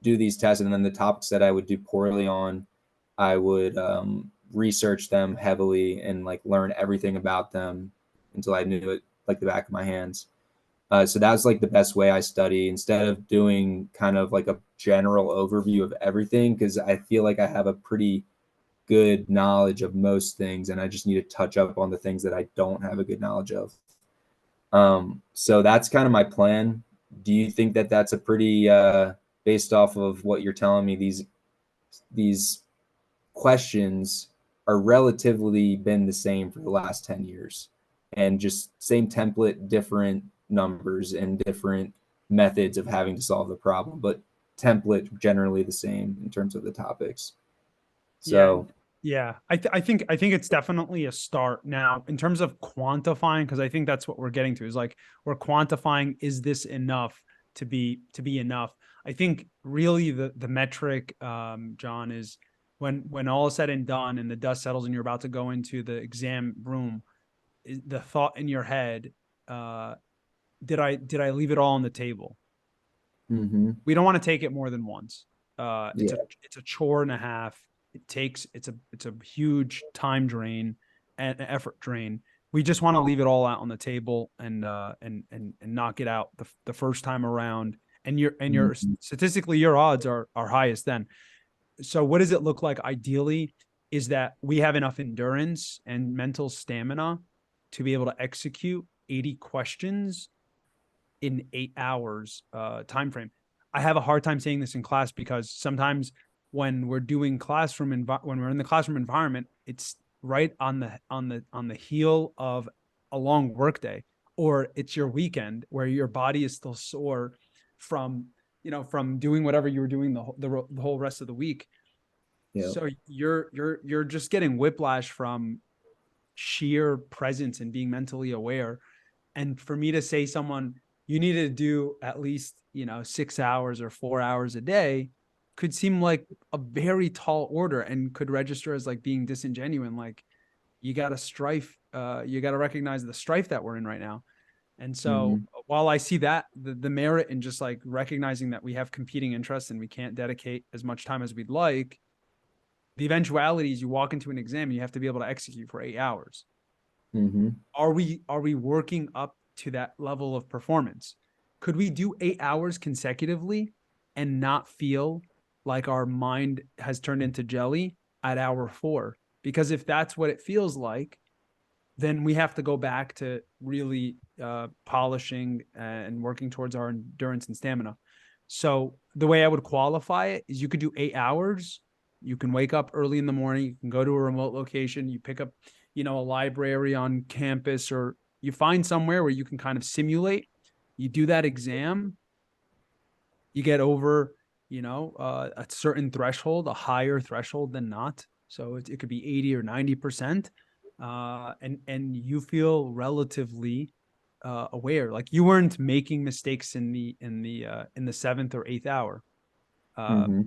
do these tests, and then the topics that I would do poorly on, I would research them heavily and like learn everything about them until I knew it like the back of my hands. So that's like the best way I study instead of doing kind of like a general overview of everything because I feel like I have a pretty good knowledge of most things and I just need to touch up on the things that I don't have a good knowledge of. So that's kind of my plan. Do you think that that's a pretty based off of what you're telling me, these questions are relatively been the same for the last 10 years and just same template, different numbers and different methods of having to solve the problem, but template generally the same in terms of the topics. Yeah, So, yeah. I think it's definitely a start. Now, in terms of quantifying, because I think that's what we're getting to is like we're quantifying, is this enough to be enough? I think really the metric, John, is when all is said and done and the dust settles and you're about to go into the exam room, the thought in your head, uh, did I leave it all on the table? mhm, We don't want to take it more than once. It's a yeah, it's a chore and a half. It's a huge time drain and effort drain. We just want to leave it all out on the table and knock it out the first time around. And your mhm, statistically your odds are highest then. So what does it look like ideally? Is that we have enough endurance and mental stamina to be able to execute 80 questions in 8 hours time frame. I have a hard time saying this in class because sometimes when we're doing when we're in the classroom environment, it's right on the heel of a long workday, or it's your weekend where your body is still sore from from doing whatever you were doing the whole rest of the week. yeah, So you're just getting whiplash from sheer presence and being mentally aware. And for me to say someone, you need to do at least 6 hours or 4 hours a day could seem like a very tall order and could register as like being disingenuous. Like you got to recognize the strife that we're in right now. And so while I see that the merit in just like recognizing that we have competing interests and we can't dedicate as much time as we'd like, the eventuality is you walk into an exam and you have to be able to execute for 8 hours. Are we working up to that level of performance? Could we do 8 hours consecutively and not feel like our mind has turned into jelly at hour 4? Because if that's what it feels like, then we have to go back to really polishing and working towards our endurance and stamina. So the way I would qualify it is you could do 8 hours. You can wake up early in the morning. You can go to a remote location. You pick up, a library on campus, or you find somewhere where you can kind of simulate. You do that exam. You get over, a certain threshold, a higher threshold than not. So it could be 80 or 90%. And you feel relatively aware, like you weren't making mistakes in the seventh or eighth hour,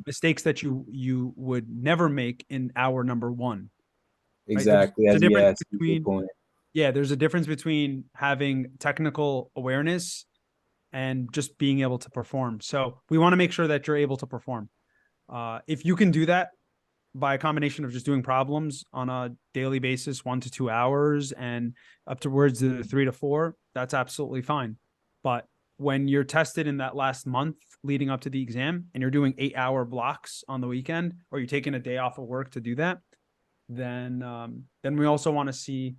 mistakes that you would never make in hour number 1. Right? Exactly. There's a As yeah, difference that's a good between point. there's a difference between having technical awareness and just being able to perform. So we want to make sure that you're able to perform. If you can do that by a combination of just doing problems on a daily basis, 1 to 2 hours, and up towards the 3 to 4, that's absolutely fine. But when you're tested in that last month leading up to the exam and you're doing 8-hour blocks on the weekend, or you're taking a day off of work to do that, then we also want to see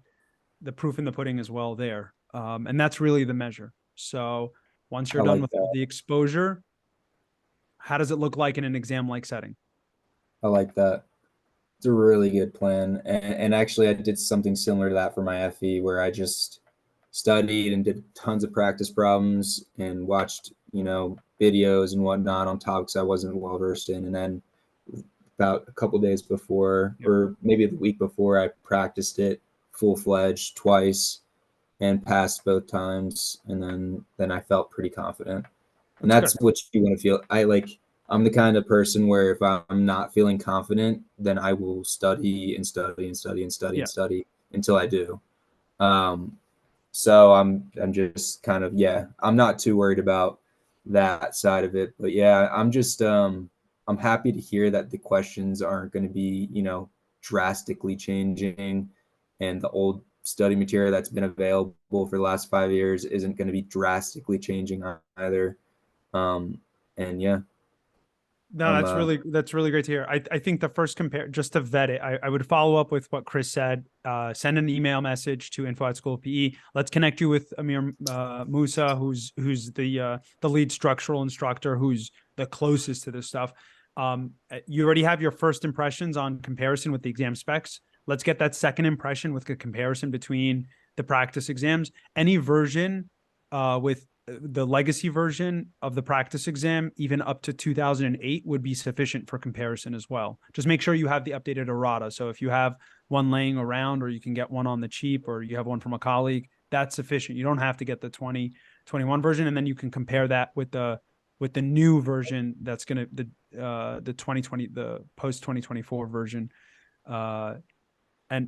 the proof in the pudding as well there. And that's really the measure. So once I you're done like with that. the exposure, how does it look like in an exam-like setting? I like that. It's a really good plan. And actually, I did something similar to that for my FE, where I just studied and did tons of practice problems and watched, videos and whatnot on topics I wasn't well versed in. And then about a couple days before, or maybe the week before, I practiced it full fledged twice and passed both times. And then I felt pretty confident. And that's what you want to feel. I'm the kind of person where if I'm not feeling confident, then I will study and study and study and study and study until I do. So I'm just kind of, I'm not too worried about that side of it. But I'm happy to hear that the questions aren't going to be, drastically changing, and the old study material that's been available for the last 5 years isn't going to be drastically changing either. And yeah. No, that's really great to hear. I think the first just to vet it, I would follow up with what Chris said. Send an email message to info@school.pe. Let's connect you with Amir Musa, who's the lead structural instructor, who's the closest to this stuff. You already have your first impressions on comparison with the exam specs. Let's get that second impression with the comparison between the practice exams. Any version with the legacy version of the practice exam, even up to 2008, would be sufficient for comparison as well. Just make sure you have the updated errata. So if you have one laying around, or you can get one on the cheap, or you have one from a colleague, that's sufficient. You don't have to get the 2021 version, and then you can compare that with the new version that's going to the 2020, the post 2024 version, and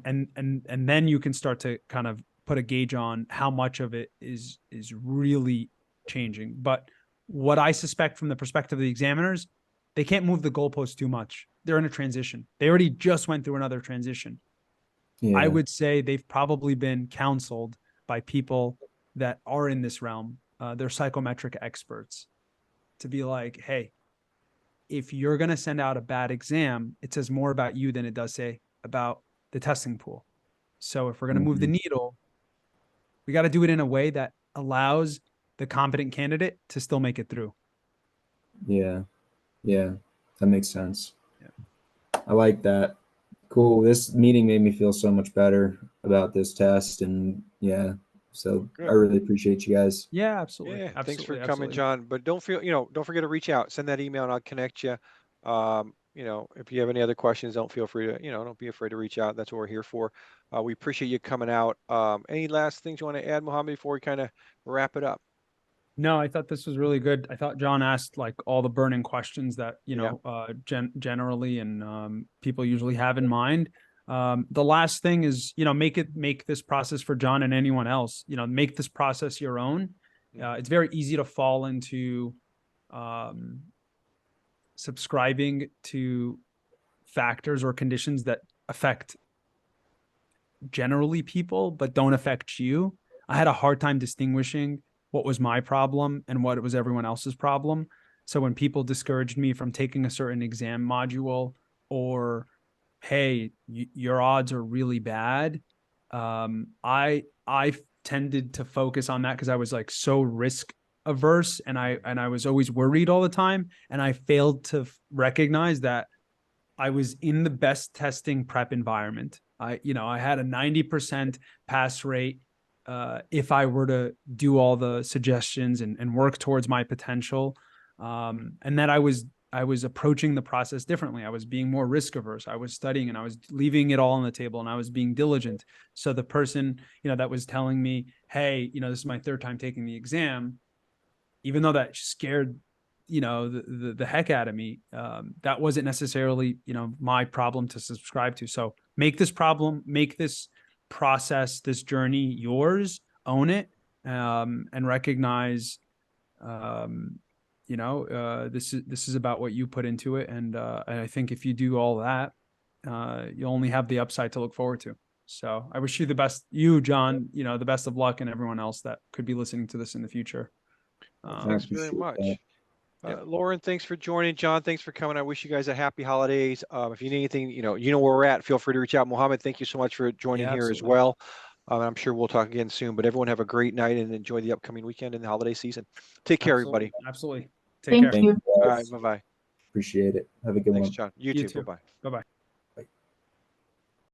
then you can start to kind of put a gauge on how much of it is really changing. But what I suspect from the perspective of the examiners, they can't move the goalpost too much. They're in a transition. They already just went through another transition. Yeah. I would say they've probably been counseled by people that are in this realm. They're psychometric experts, to be like, hey, if you're going to send out a bad exam, it says more about you than it does say about the testing pool. So if we're going to move the needle, we got to do it in a way that allows the competent candidate to still make it through. Yeah. That makes sense. Yeah. I like that. Cool. This meeting made me feel so much better about this test. And so good. I really appreciate you guys. Yeah, absolutely. Yeah, absolutely, thanks for coming, absolutely. John. But don't forget to reach out. Send that email and I'll connect you. If you have any other questions, don't feel free to, don't be afraid to reach out. That's what we're here for. We appreciate you coming out. Any last things you want to add, Mohammed, before we kind of wrap it up? No, I thought this was really good. I thought John asked like all the burning questions that, generally and people usually have in mind. The last thing is, make this process for John and anyone else, make this process your own. It's very easy to fall into subscribing to factors or conditions that affect generally people, but don't affect you. I had a hard time distinguishing what was my problem and what was everyone else's problem. So when people discouraged me from taking a certain exam module, or, hey, your odds are really bad, I tended to focus on that because I was like so risk averse, and I was always worried all the time, and I failed to recognize that I was in the best testing prep environment. I had a 90% pass rate if I were to do all the suggestions and work towards my potential. And that I was approaching the process differently. I was being more risk averse. I was studying and I was leaving it all on the table, and I was being diligent. So the person, that was telling me, hey, this is my third time taking the exam, even though that scared, the heck out of me, that wasn't necessarily, my problem to subscribe to. So make this process, this journey yours, own it, and recognize, this is about what you put into it. And I think if you do all that, you'll only have the upside to look forward to. So I wish you the best, John, the best of luck, and everyone else that could be listening to this in the future. Thanks very much. Lauren, thanks for joining. John, thanks for coming. I wish you guys a happy holidays. If you need anything, you know where we're at. Feel free to reach out. Mohammed, thank you so much for joining here as well. I'm sure we'll talk again soon, but everyone have a great night and enjoy the upcoming weekend and the holiday season. Take care, everybody. Absolutely. Take care. Thank you. All right. Bye-bye. Appreciate it. Have a good one. Thanks, John. You too. Bye-bye. Bye-bye.